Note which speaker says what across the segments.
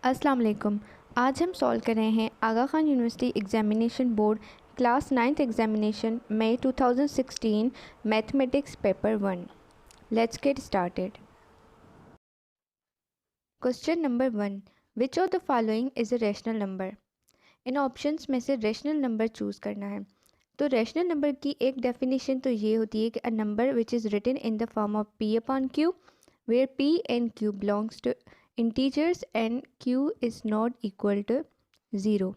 Speaker 1: अस्सलाम वालेकुम। आज हम सॉल्व कर रहे हैं Aga Khan university examination board class 9th examination मई 2016 mathematics paper 1। Let's get started. Question number 1, which of the following is a rational number. इन ऑप्शंस में से रैशनल नंबर चूज़ करना है। तो रैशनल नंबर की एक डेफिनेशन तो ये होती है कि a number which is written in the form of p upon q where p and q belongs to integers and q is not equal to 0।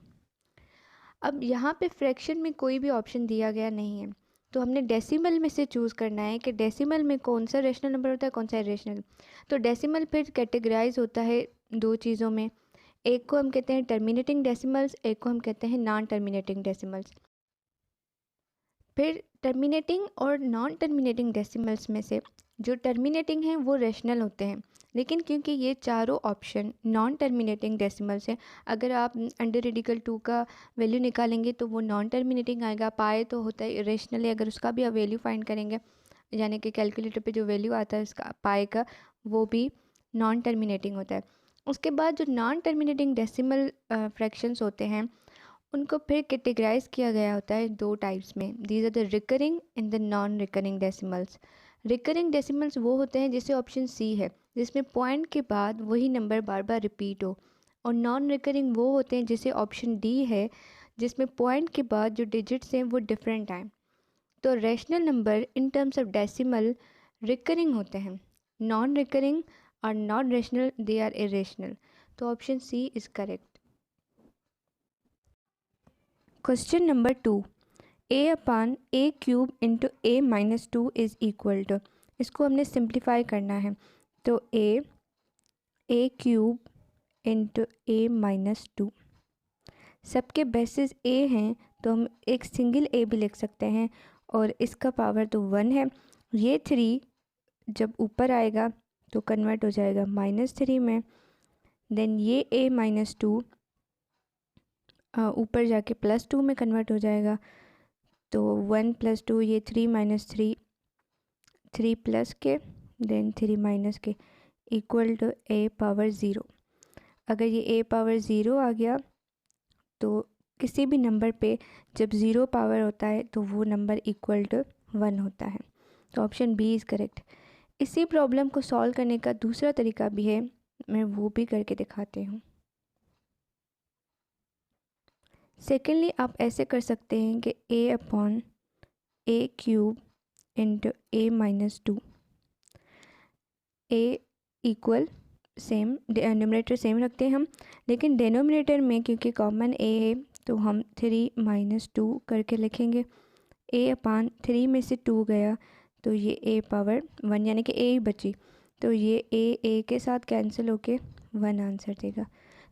Speaker 1: अब यहाँ पे फ्रैक्शन में कोई भी ऑप्शन दिया गया नहीं है, तो हमने डेसिमल में से चूज़ करना है कि डेसिमल में कौन सा रैशनल नंबर होता है, कौन सा इरेशनल। तो डेसिमल फिर कैटेगराइज होता है दो चीज़ों में, एक को हम कहते हैं टर्मिनेटिंग डेसिमल्स, एक को हम कहते हैं नॉन टर्मिनेटिंग डेसिमल्स। फिर टर्मिनेटिंग और नॉन टर्मिनेटिंग डेसिमल्स में से जो टर्मिनेटिंग हैं वो रैशनल होते हैं, लेकिन क्योंकि ये चारों ऑप्शन नॉन टर्मिनेटिंग डेसिमल्स हैं, अगर आप अंडर रेडिकल 2 का वैल्यू निकालेंगे तो वो नॉन टर्मिनेटिंग आएगा। पाए तो होता है इरेशनल है, अगर उसका भी आप वैल्यू फाइंड करेंगे यानी कि कैलकुलेटर पे जो वैल्यू आता है उसका पाए का, वो भी नॉन टर्मिनेटिंग होता है। उसके बाद जो नॉन टर्मिनेटिंग डेसिमल फ्रैक्शंस होते हैं उनको फिर कैटेगराइज किया गया होता है दो टाइप्स में। These are the recurring and the non recurring decimals. Recurring decimals वो होते हैं जैसे ऑप्शन सी है, जिसमें पॉइंट के बाद वही नंबर बार बार रिपीट हो। और नॉन रिकरिंग वो होते हैं जैसे ऑप्शन डी है, जिसमें पॉइंट के बाद जो डिजिट्स हैं वो डिफरेंट आए। तो rational number in terms of decimal recurring होते हैं। नॉन रिकरिंग और non rational they are irrational. तो option C is correct. Question number 2, a upon a cube into a minus 2 is equal to. इसको हमने simplify करना है, तो a cube into a minus 2, सबके बेसिस ए हैं तो हम एक सिंगल ए भी लिख सकते हैं और इसका पावर तो 1 है। ये 3 जब ऊपर आएगा तो कन्वर्ट हो जाएगा -3 में। देन ये ए माइनस 2 ऊपर जाके +2 में कन्वर्ट हो जाएगा। तो 1 + 2 ये 3 - 3, 3 प्लस के देन 3 माइनस के इक्वल टू ए पावर 0। अगर ये ए पावर 0 आ गया तो किसी भी नंबर पे जब 0 पावर होता है तो वो नंबर इक्वल टू 1 होता है। तो ऑप्शन बी इज़ करेक्ट। इसी प्रॉब्लम को सॉल्व करने का दूसरा तरीका भी है, मैं वो भी करके दिखाती हूँ। सेकेंडली आप ऐसे कर सकते हैं कि ए upon A cube into a minus 2, A equal same denominator same रखते हैं हम, लेकिन डिनोमिनेटर में क्योंकि कॉमन ए है तो हम 3 - 2 करके लिखेंगे। ए अपान 3 में से 2 गया तो ये ए पावर 1 यानी कि ए ही बची, तो ये ए के साथ कैंसिल होके 1 आंसर देगा।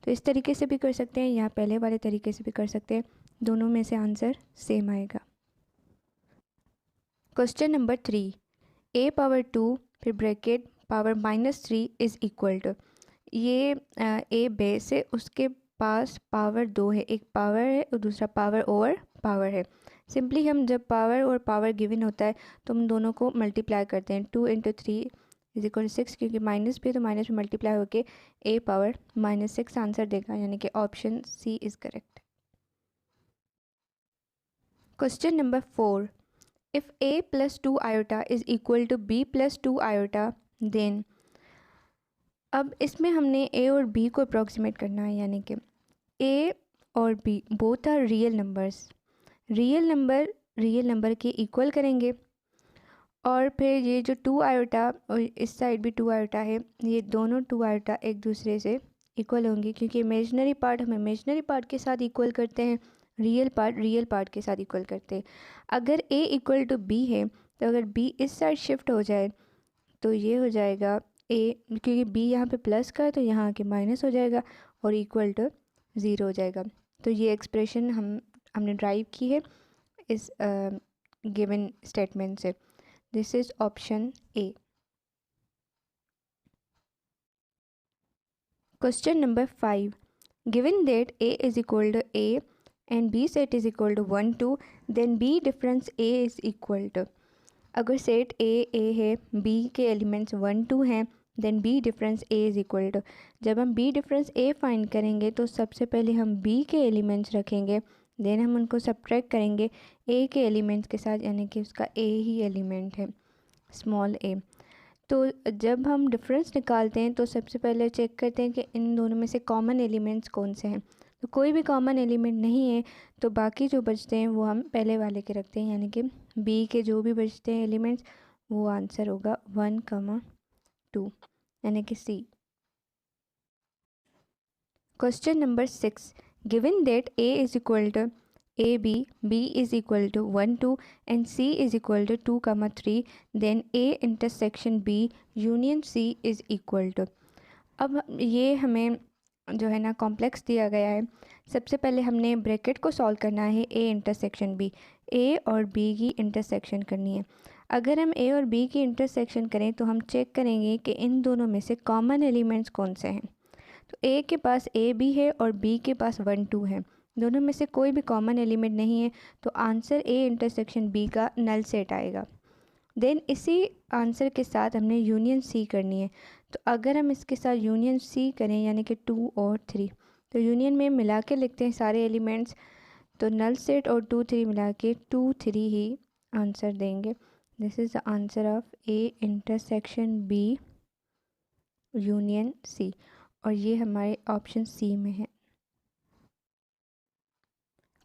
Speaker 1: तो इस तरीके से भी कर सकते हैं या पहले वाले तरीके से भी कर सकते हैं, दोनों में से आंसर सेम आएगा। क्वेश्चन नंबर 3, ए पावर 2 फिर bracket power -3 is equal to. ये ए बेस है, उसके पास पावर 2 है, एक पावर है और दूसरा पावर ओवर पावर है। सिंपली हम जब पावर और पावर गिवन होता है तो हम दोनों को मल्टीप्लाई करते हैं। 2 × 3 इज इक्वल 6, क्योंकि माइनस पे तो माइनस में मल्टीप्लाई होके ए पावर -6 आंसर देगा, यानी कि option C is correct. Question number 4, if a + 2 iota is equal to b + 2 iota then. अब इसमें हमने a और b को अप्रॉक्सीमेट करना है, यानी कि a और b both are real numbers. Real number के इक्वल करेंगे और फिर ये जो 2 आयोटा और इस साइड भी 2 आयोटा है, ये दोनों 2 आयोटा एक दूसरे से इक्वल होंगे, क्योंकि इमेजनरी पार्ट हम इमेजनरी पार्ट के साथ इक्वल करते हैं, रियल पार्ट के साथ इक्वल करते हैं। अगर a इक्वल टू b है तो अगर b इस साइड शिफ्ट हो जाए तो ये हो जाएगा a, क्योंकि b यहाँ पे प्लस का है तो यहाँ आके माइनस हो जाएगा और इक्वल टू 0 हो जाएगा। तो ये एक्सप्रेशन हमने ड्राइव की है इस गिवन स्टेटमेंट से। This is option A. Question number 5, given that a is equal to a and b set is equal to 1 2 then b difference a is equal to. अगर सेट a है, b के elements 1 2 हैं, then B difference A is equal to, जब हम B difference ए find करेंगे तो सबसे पहले हम बी के एलिमेंट्स रखेंगे, देन हम उनको सब्ट्रैक्ट करेंगे ए के एलिमेंट्स के साथ, यानी कि उसका ए ही एलिमेंट है, स्मॉल ए। तो जब हम डिफरेंस निकालते हैं तो सबसे पहले चेक करते हैं कि इन दोनों में से कॉमन एलिमेंट्स कौन से हैं। तो कोई भी कॉमन एलिमेंट नहीं है तो बाकी जो बचते हैं वो हम पहले वाले के रखते हैं, यानी कि बी के जो भी बचते हैं एलिमेंट्स वो आंसर होगा 1,2, यानी कि सी। Question number 6, given that a is equal to a b is equal to 1 2 and c is equal to 2 3, then a intersection B union c is equal to. अब ये हमें जो है ना कॉम्प्लेक्स दिया गया है। सबसे पहले हमने ब्रैकेट को सॉल्व करना है, ए इंटरसेक्शन बी, ए और बी की इंटरसेक्शन करनी है। अगर हम ए और बी की इंटरसेक्शन करें तो हम चेक करेंगे कि इन दोनों में से कॉमन एलिमेंट्स कौन से हैं। तो ए के पास ए बी है और बी के पास 1 2 है, दोनों में से कोई भी कॉमन एलिमेंट नहीं है, तो आंसर ए इंटरसेक्शन बी का नल सेट आएगा। देन इसी आंसर के साथ हमने यूनियन सी करनी है। तो अगर हम इसके साथ यूनियन सी करें यानी कि 2 और 3, तो यूनियन में मिला के लिखते हैं सारे एलिमेंट्स, तो नल सेट और 2 3 मिला के 2 3 ही आंसर देंगे। This is the answer of A intersection B union C, और ये हमारे ऑप्शन सी में है।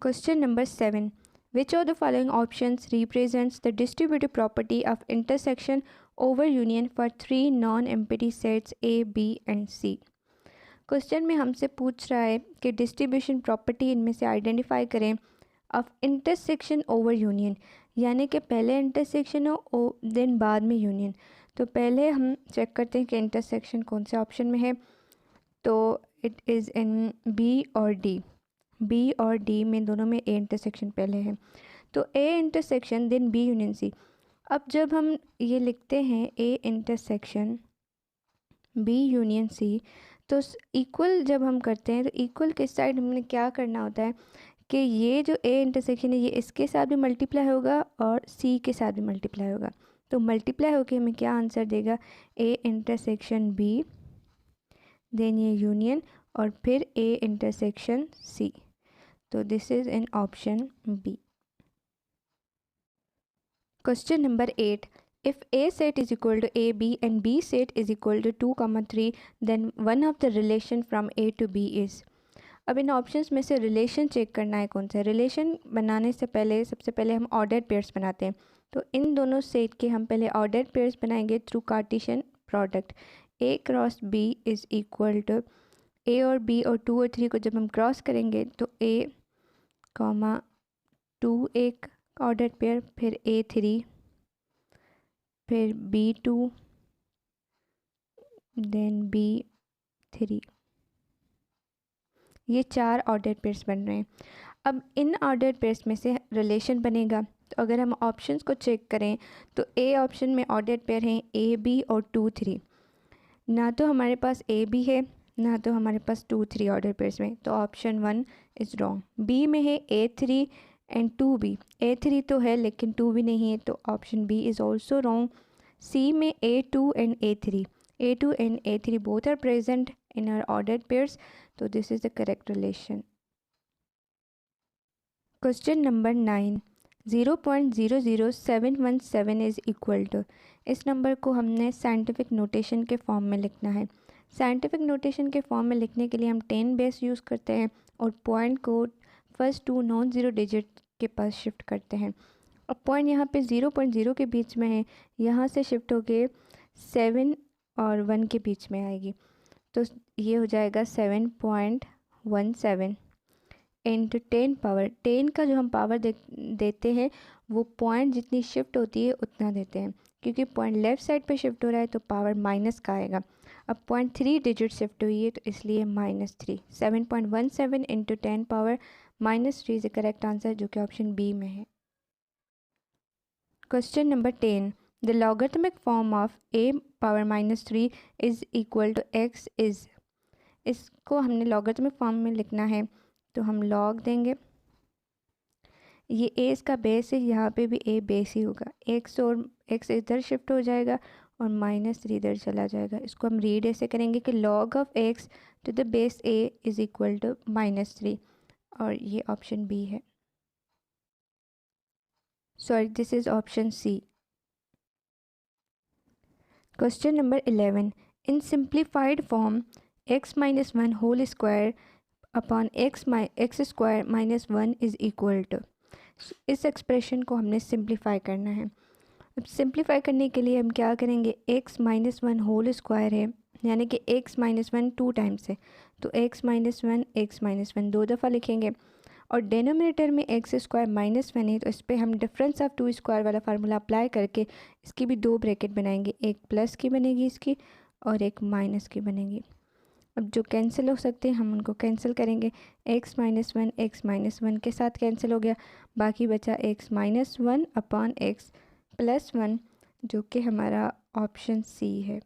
Speaker 1: Question number 7, which of the following options represents the distributive property of intersection over union for 3 non-empty sets A, B and C? Question में हमसे पूछ रहा है कि डिस्ट्रीब्यूशन प्रॉपर्टी इनमें से आइडेंटिफाई करें ऑफ इंटरसेक्शन ओवर यूनियन, यानी कि पहले इंटरसेक्शन हो देन बाद में यूनियन। तो पहले हम चेक करते हैं कि इंटरसेक्शन कौन से ऑप्शन में है, तो इट इज़ इन बी और डी। बी और डी में दोनों में ए इंटरसेक्शन पहले है, तो A intersection then B union C. अब जब हम ये लिखते हैं A intersection B union C, तो इक्वल जब हम करते हैं तो इक्वल के साइड हमने क्या करना होता है कि ये जो ए इंटरसेक्शन है ये इसके साथ भी मल्टीप्लाई होगा और सी के साथ भी मल्टीप्लाई होगा। तो मल्टीप्लाई होके हमें क्या आंसर देगा, ए इंटरसेक्शन बी, देन ये यूनियन और फिर ए इंटरसेक्शन सी। तो this is in option B. Question number 8, if A set is equal to AB and B set is equal to 2 3, then one of the relation from A to B is। अब इन options में से relation check करना है कौन सा। Relation बनाने से पहले सबसे पहले हम ऑर्डर्ड पेयर्स बनाते हैं, तो इन दोनों सेट के हम पहले ऑर्डर्ड पेयर्स बनाएंगे through Cartesian product. A cross B is equal to A और B और 2 और 3 को जब हम क्रॉस करेंगे तो A, 2 एक ऑर्डर्ड पेयर, फिर A3, फिर B2, देन B3, ये 4 ऑर्डर्ड पेयर्स बन रहे हैं। अब इन ऑर्डर्ड पेयर्स में से रिलेशन बनेगा, तो अगर हम ऑप्शंस को चेक करें तो ए ऑप्शन में ऑर्डर्ड पेयर हैं ए बी और 2 3, ना तो हमारे पास ए बी है ना तो हमारे पास 2 3 ऑर्डर्ड पेयर्स में, तो ऑप्शन 1 इज़ रॉन्ग। बी में है A3 एंड 2B, A3 तो है लेकिन 2B नहीं है, तो option B is also wrong. C में A2 and A3 and A3 both are present in our ordered pairs, so this is the correct relation. Question number 9, 0.00717 is equal to, इस number को हमने scientific notation के form में लिखना है। Scientific notation के form में लिखने के लिए हम 10 बेस यूज़ करते हैं और पॉइंट को फर्स्ट 2 नॉन ज़ीरो डिजिट के पास शिफ्ट करते हैं। अब पॉइंट यहाँ पे 0.0 के बीच में है, यहाँ से शिफ्ट होके 7 और 1 के बीच में आएगी, तो ये हो जाएगा 7.17 इंटू 10 पावर 10 का जो हम पावर देते हैं वो पॉइंट जितनी शिफ्ट होती है उतना देते हैं, क्योंकि पॉइंट लेफ़्ट साइड पे शिफ्ट हो रहा है तो पावर माइनस का आएगा। अब पॉइंट 3 डिजिट शिफ्ट हुई है तो इसलिए -3, 7.17 into 10 power -3 is the correct answer, जो कि ऑप्शन बी में है। Question number 10, the logarithmic form of a power -3 is equal to x is, इसको हमने लॉगरिथमिक फॉर्म में लिखना है, तो हम लॉग देंगे, ये a इसका बेस है, यहाँ पे भी a बेस ही होगा, x और x इधर शिफ्ट हो जाएगा और -3 इधर चला जाएगा। इसको हम रीड ऐसे करेंगे कि log of x to the base a is equal to -3, और ये ऑप्शन बी है। Sorry, this is option C. Question number 11, in simplified form x minus 1 whole square upon x square minus 1 is equal to. इस expression को हमने simplify करना है। अब simplify करने के लिए हम क्या करेंगे, x माइनस 1 होल स्क्वायर है, यानी कि x माइनस 1 टू टाइम्स है, तो x माइनस 1 दो दफ़ा लिखेंगे, और डेनोमिनेटर में एक्स स्क्वायर माइनस 1 है, तो इस पर हम डिफरेंस ऑफ टू स्क्वायर वाला फार्मूला अप्लाई करके इसकी भी दो ब्रैकेट बनाएंगे, एक प्लस की बनेगी इसकी और एक माइनस की बनेगी। अब जो कैंसिल हो सकते हैं हम उनको कैंसिल करेंगे। x माइनस वन के साथ कैंसिल हो गया, बाकी बचा x minus 1 upon x plus 1, जो कि हमारा ऑप्शन सी है।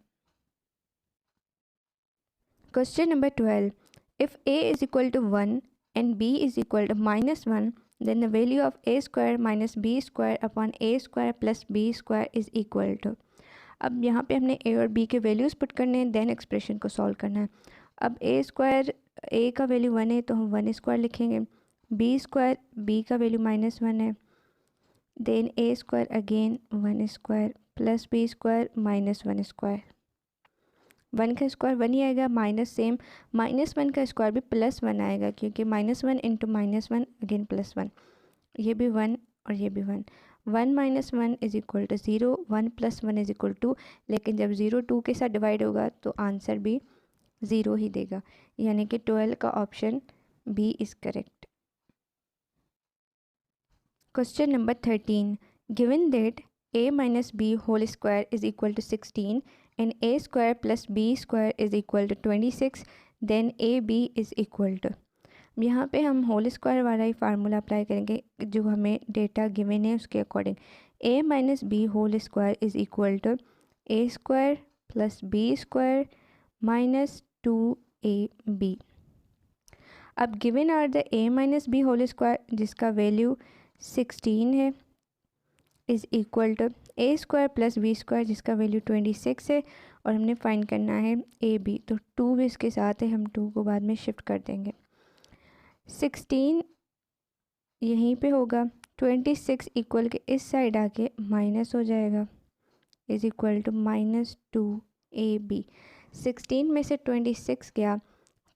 Speaker 1: Question number 12, if a is equal to 1 and b is equal to -1, then the value of a square minus b square upon a square plus b square is equal to। अब यहाँ पे हमने a और b के values put करने हैं, then expression को solve करना है। अब a स्क्वायर, a का वैल्यू 1 है तो हम 1 स्क्वायर लिखेंगे, b स्क्वायर, b का वैल्यू -1 है, then a square again 1 square plus b square minus 1 square. 1 का स्क्वायर 1 ही आएगा, माइनस सेम -1 का स्क्वायर भी +1 आएगा, क्योंकि -1 इंटू -1 अगेन +1, ये भी 1 और ये भी 1। 1 minus 1 is equal to 0, 1 plus 1 is equal to, लेकिन जब 0 2 के साथ डिवाइड होगा तो आंसर भी 0 ही देगा, यानी कि 12 का option B is correct. Question number 13, given that a minus b whole square is equal to 16 and a square plus b square is equal to 26, then ab is equal to। यहाँ पे हम whole square वाला ही formula apply करेंगे जो हमें data given है उसके according. a minus b whole square is equal to a square plus b square minus 2ab। अब given are the a minus b whole square जिसका वैल्यू 16 है is equal to a square plus b square जिसका value 26 है, और हमने find करना है A B, तो 2 भी इसके साथ है, हम 2 को बाद में शिफ्ट कर देंगे। 16 यहीं पे होगा, 26 इक्वल के इस साइड आके माइनस हो जाएगा, इज़ इक्वल टू -2ab। 16 में से 26 गया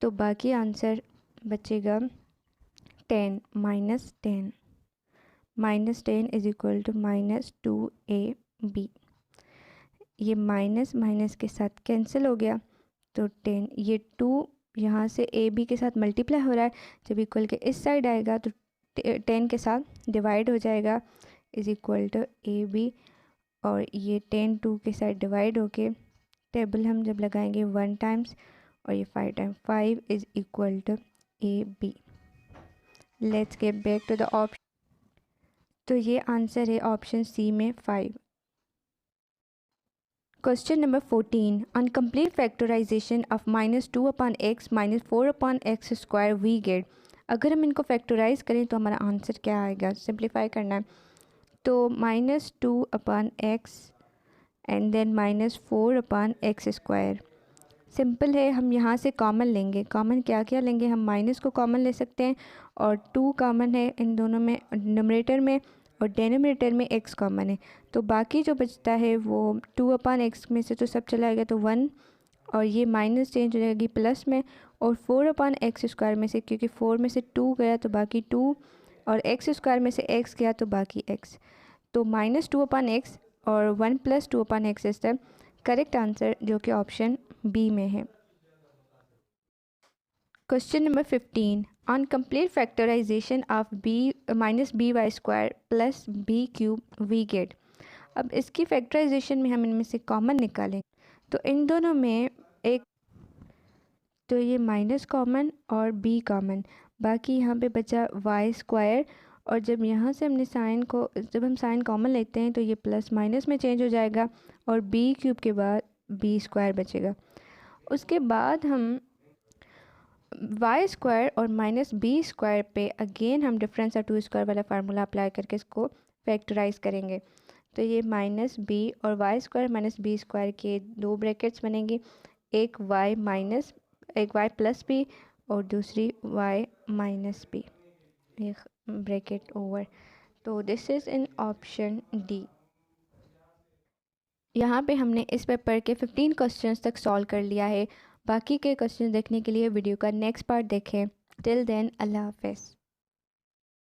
Speaker 1: तो बाकी आंसर बचेगा 10 -10 इज़ इक्वल टू -2ab। ये माइनस माइनस के साथ कैंसिल हो गया, तो 10, ये 2 यहाँ से ए बी के साथ मल्टीप्लाई हो रहा है, जब इक्वल के इस साइड आएगा तो 10 के साथ डिवाइड हो जाएगा, is equal to a b, और ये 10 2 के साथ डिवाइड होके टेबल हम जब लगाएंगे 1 टाइम्स और ये 5 times, 5 is equal to a b. Let's get back to the option, तो ये आंसर है ऑप्शन सी में 5। Question number 14, on complete factorization of -2 upon x minus 4 upon x square we get. अगर हम इनको फैक्टराइज करें तो हमारा आंसर क्या आएगा, सिंप्लीफाई करना है, तो -2 upon x and then -4 upon x square. Simple है, हम यहाँ से कॉमन लेंगे, कॉमन क्या क्या लेंगे, हम माइनस को कॉमन ले सकते हैं, और 2 कॉमन है इन दोनों में, न्यूमरेटर में, और डेनोमिनेटर में x कॉमन है, तो बाकी जो बचता है वो 2 अपॉन एक्स में से तो सब चला गया तो 1, और ये माइनस चेंज हो जाएगी प्लस में, और 4 अपॉन एक्स स्क्वायर में से, क्योंकि 4 में से 2 गया तो बाकी 2, और एक्स स्क्वायर में से x गया तो बाकी x, तो -2 अपॉन एक्स और 1 + 2 upon x is the correct answer, जो कि ऑप्शन बी में है। Question number 15, on complete factorization of -by square plus b cube we get. अब इसकी फैक्टराइजेशन में हम इनमें से कॉमन निकालें, तो इन दोनों में एक, तो ये माइनस कॉमन और b कॉमन, बाकी यहाँ पे बचा y स्क्वायर, और जब यहाँ से हमने साइन को, जब हम साइन कॉमन लेते हैं तो ये प्लस माइनस में चेंज हो जाएगा, और b क्यूब के बाद b स्क्वायर बचेगा। उसके बाद हम y स्क्वायर और -b स्क्वायर पे अगेन हम डिफरेंस ऑफ टू स्क्वायर वाला फार्मूला अप्लाई करके इसको फैक्टराइज करेंगे, तो ये माइनस बी और y square minus b square के दो ब्रैकेट्स बनेंगे, एक वाई प्लस बी और दूसरी वाई माइनस बी, एक ब्रैकेट ओवर। तो this is in option D. यहाँ पे हमने इस पेपर के 15 क्वेश्चंस तक सॉल्व कर लिया है। बाकी के क्वेश्चन देखने के लिए वीडियो का नेक्स्ट पार्ट देखें। टिल देन अल्लाह हाफ़िज़।